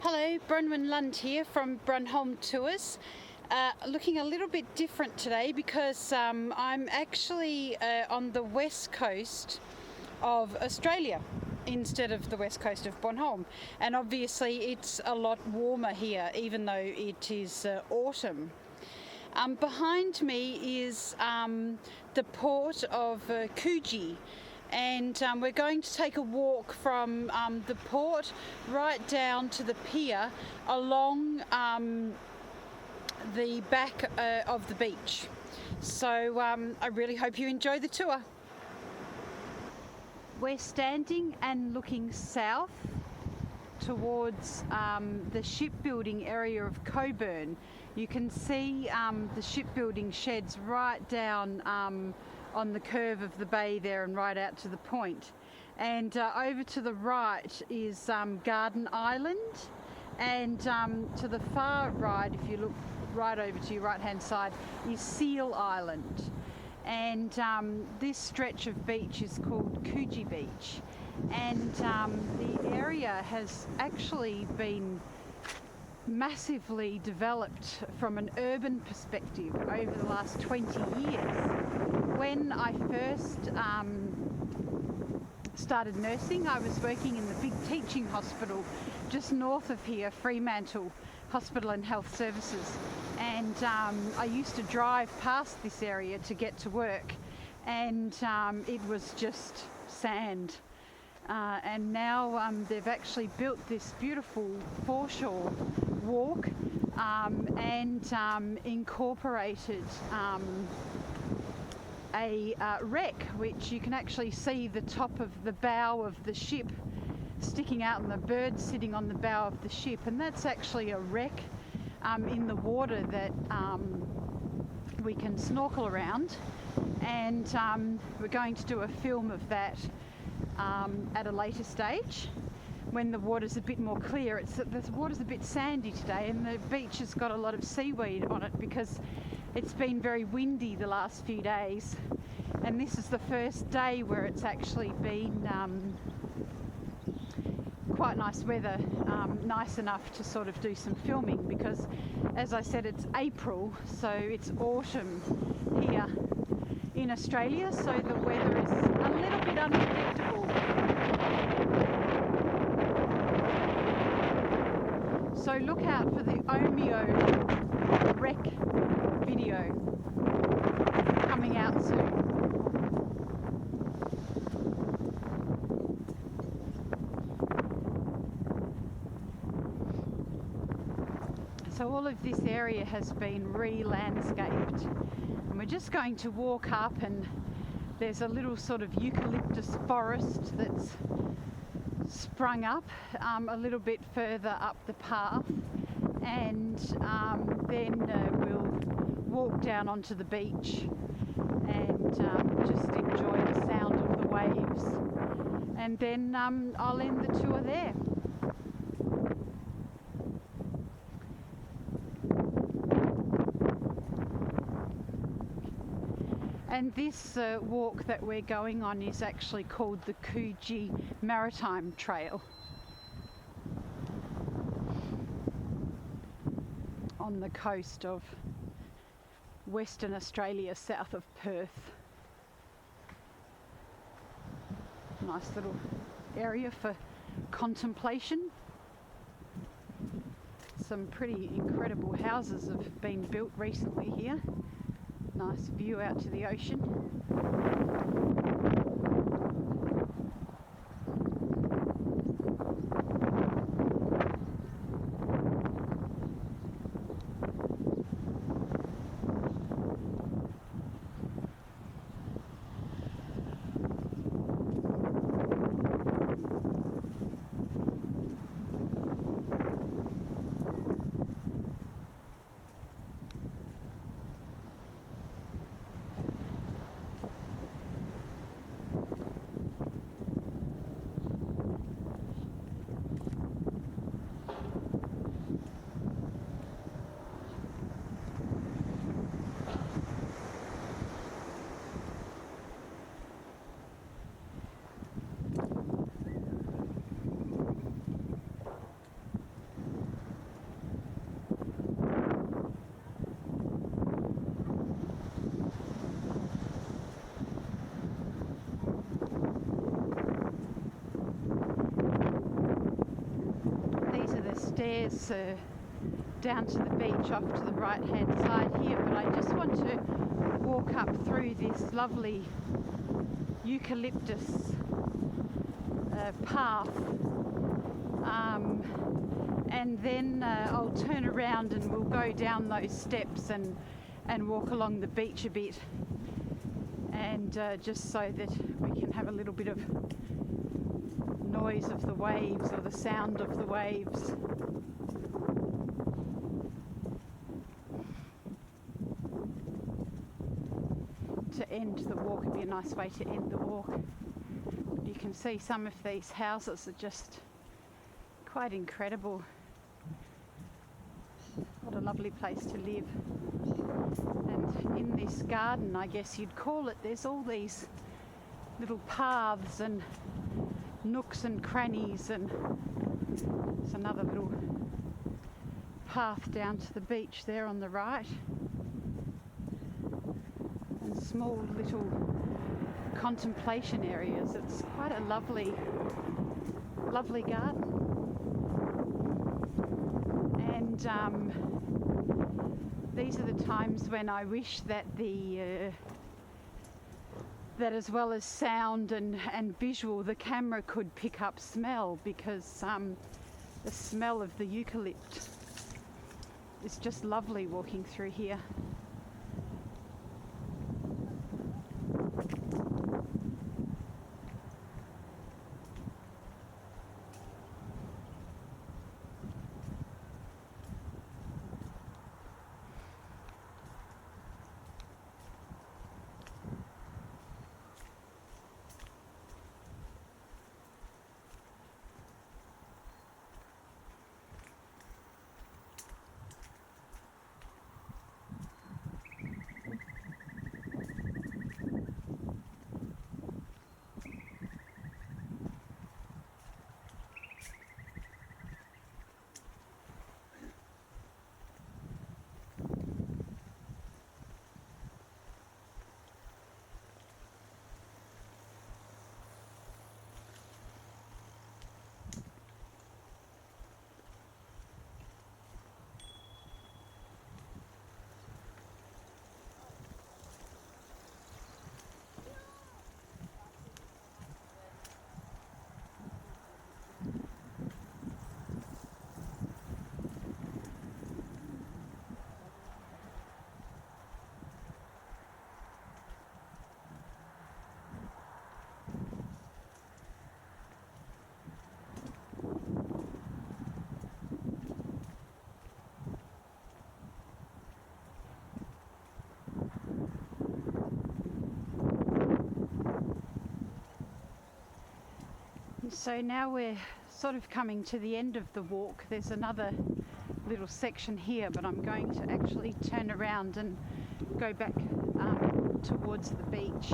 Hello, Bronwynlund here from BronHolm Tours. Looking a little bit different today because I'm actually on the west coast of Australia instead of the west coast of BronHolm, and obviously it's a lot warmer here even though it is autumn. Behind me is the port of Coogee, and we're going to take a walk from the port right down to the pier along the back of the beach. So I really hope you enjoy the tour. We're standing and looking south towards the shipbuilding area of Coburn. You can see the shipbuilding sheds right down on the curve of the bay there and right out to the point. And over to the right is Garden Island, and to the far right, if you look right over to your right hand side, is Seal Island. And this stretch of beach is called Coogee Beach, and the area has actually been massively developed from an urban perspective over the last 20 years. When I first started nursing, I was working in the big teaching hospital just north of here, Fremantle Hospital and Health Services, and I used to drive past this area to get to work, and it was just sand. And now they've actually built this beautiful foreshore walk and incorporated a wreck, which you can actually see the top of the bow of the ship sticking out and the birds sitting on the bow of the ship, and that's actually a wreck in the water that we can snorkel around, and we're going to do a film of that at a later stage when the water's a bit more clear. The water's a bit sandy today, and the beach has got a lot of seaweed on it because it's been very windy the last few days, and this is the first day where it's actually been quite nice weather, nice enough to sort of do some filming, because as I said, it's April, so it's autumn here in Australia, so the weather is a little bit unpredictable. So look out for the Omeo wreck video coming out soon. So all of this area has been re-landscaped, and we're just going to walk up, and there's a little sort of eucalyptus forest that's sprung up a little bit further up the path, and then we'll walk down onto the beach and just enjoy the sound of the waves, and then I'll end the tour there. And this walk that we're going on is actually called the Coogee Maritime Trail on the coast of Western Australia, south of Perth. Nice little area for contemplation. Some pretty incredible houses have been built recently here. Nice view out to the ocean. stairs down to the beach off to the right hand side here, but I just want to walk up through this lovely eucalyptus path, and then I'll turn around and we'll go down those steps and walk along the beach a bit, and just so that we can have a little bit of noise of the waves or the sound of the waves. To end the walk, it'd be a nice way to end the walk. You can see some of these houses are just quite incredible. What a lovely place to live. And in this garden, I guess you'd call it, there's all these little paths and nooks and crannies, and there's another little path down to the beach there on the right, and small little contemplation areas. It's quite a lovely garden. And these are the times when I wish that that as well as sound and visual, the camera could pick up smell, because the smell of the eucalypt is just lovely walking through here. So now we're sort of coming to the end of the walk. There's another little section here, but I'm going to actually turn around and go back towards the beach.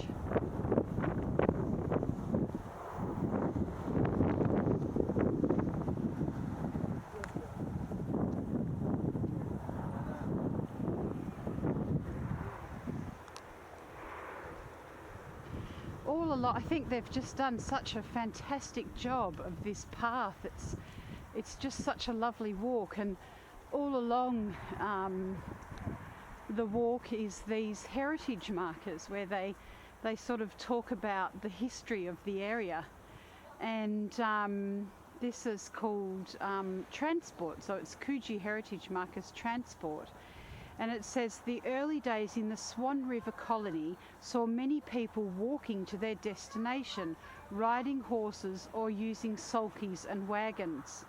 I think they've just done such a fantastic job of this path. It's just such a lovely walk, and all along the walk is these heritage markers where they sort of talk about the history of the area, and this is called transport, so it's Coogee Heritage Markers Transport. And it says the early days in the Swan River colony saw many people walking to their destination, riding horses or using sulkies and wagons.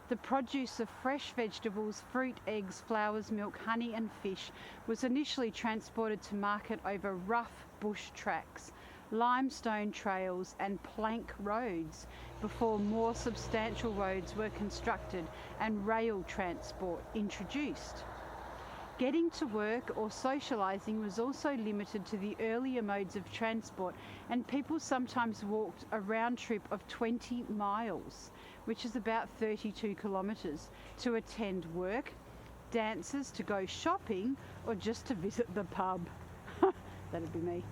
The produce of fresh vegetables, fruit, eggs, flowers, milk, honey and fish was initially transported to market over rough bush tracks, limestone trails and plank roads before more substantial roads were constructed and rail transport introduced. Getting to work or socialising was also limited to the earlier modes of transport, and people sometimes walked a round trip of 20 miles, which is about 32 kilometres, to attend work, dances, to go shopping, or just to visit the pub. That'd be me.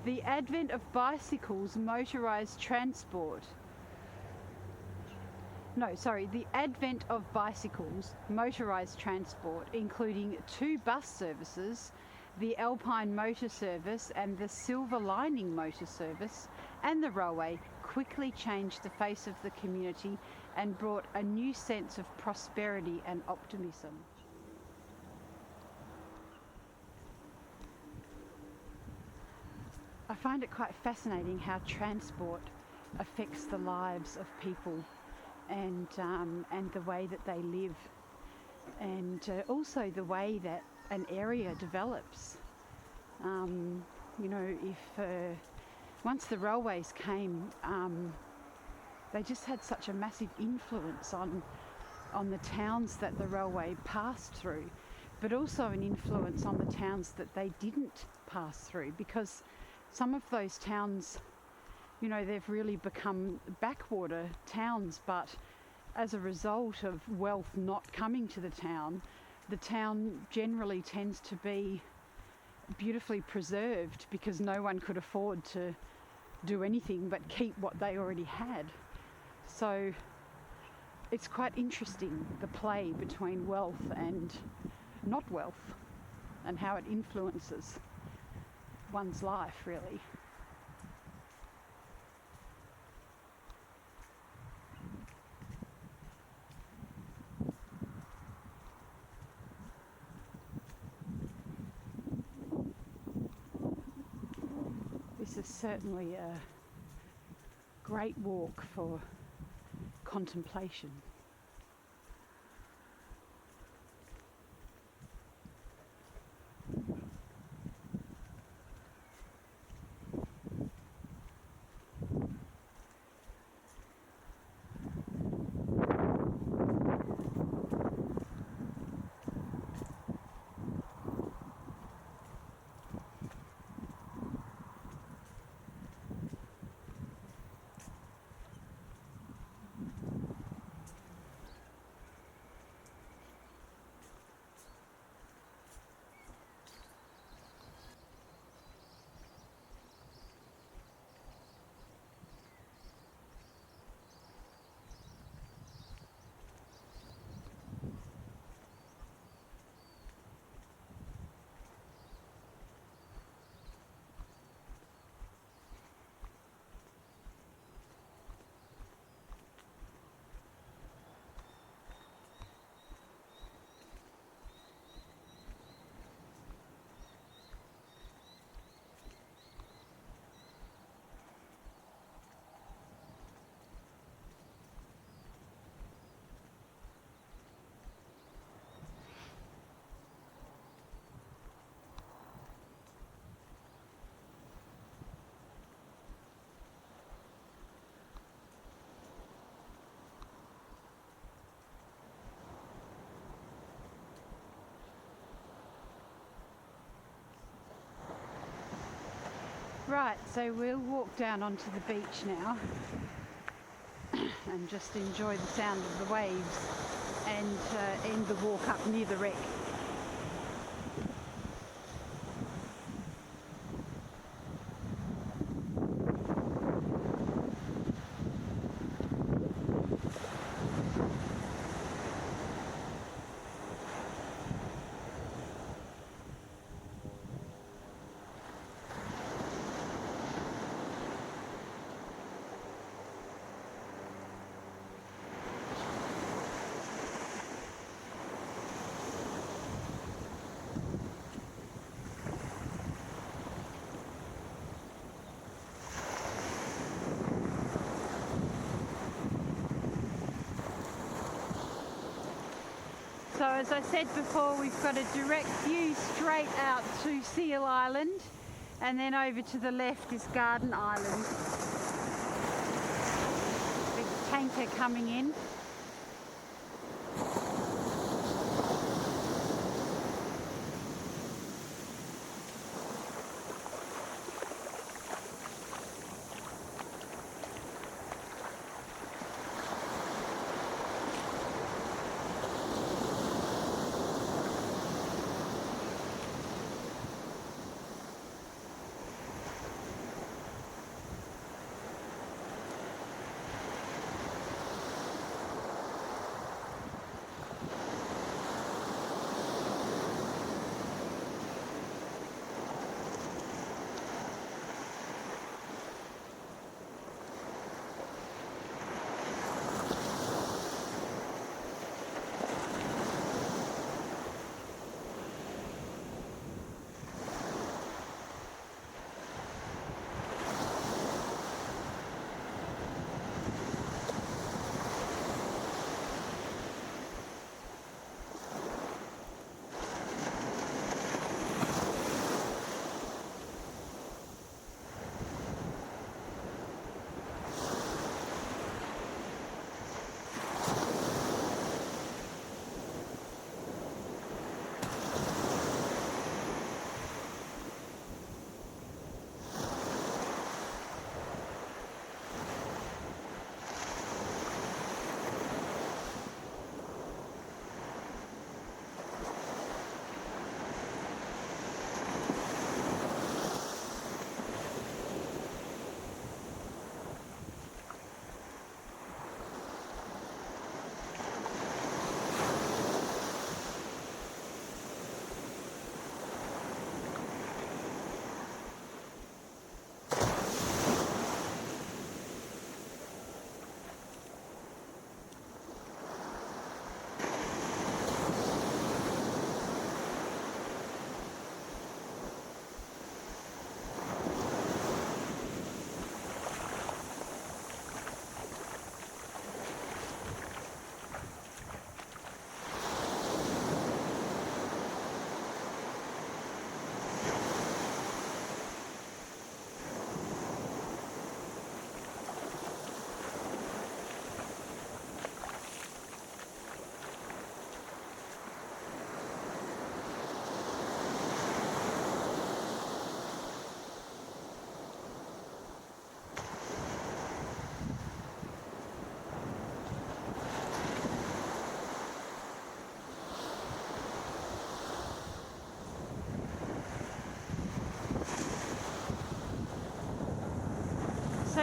The advent of bicycles, motorised transport, the advent of bicycles, motorised transport, including 2 bus services, the Alpine Motor Service and the Silver Lining Motor Service, and the railway, quickly changed the face of the community and brought a new sense of prosperity and optimism. I find it quite fascinating how transport affects the lives of people and the way that they live, and also the way that an area develops. If once the railways came, they just had such a massive influence on the towns that the railway passed through, but also an influence on the towns that they didn't pass through, because some of those towns, they've really become backwater towns, but as a result of wealth not coming to the town generally tends to be beautifully preserved because no one could afford to do anything but keep what they already had. So it's quite interesting, the play between wealth and not wealth, and how it influences one's life, really. This is certainly a great walk for contemplation. Right, so we'll walk down onto the beach now and just enjoy the sound of the waves and end the walk up near the wreck. So as I said before, we've got a direct view straight out to Seal Island, and then over to the left is Garden Island. Big tanker coming in.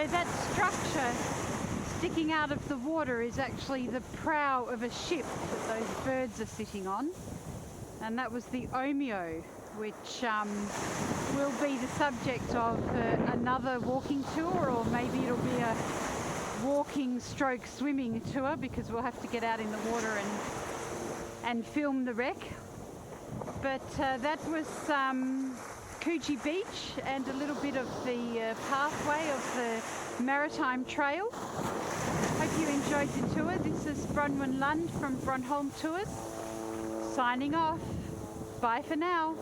So that structure sticking out of the water is actually the prow of a ship that those birds are sitting on. And that was the Omeo, which will be the subject of another walking tour, or maybe it'll be a walking stroke swimming tour, because we'll have to get out in the water and film the wreck. But that was Coogee Beach and a little bit of the pathway of the Maritime Trail. Hope you enjoyed the tour. This is Bronwynlund from BronHolm Tours, signing off. Bye for now.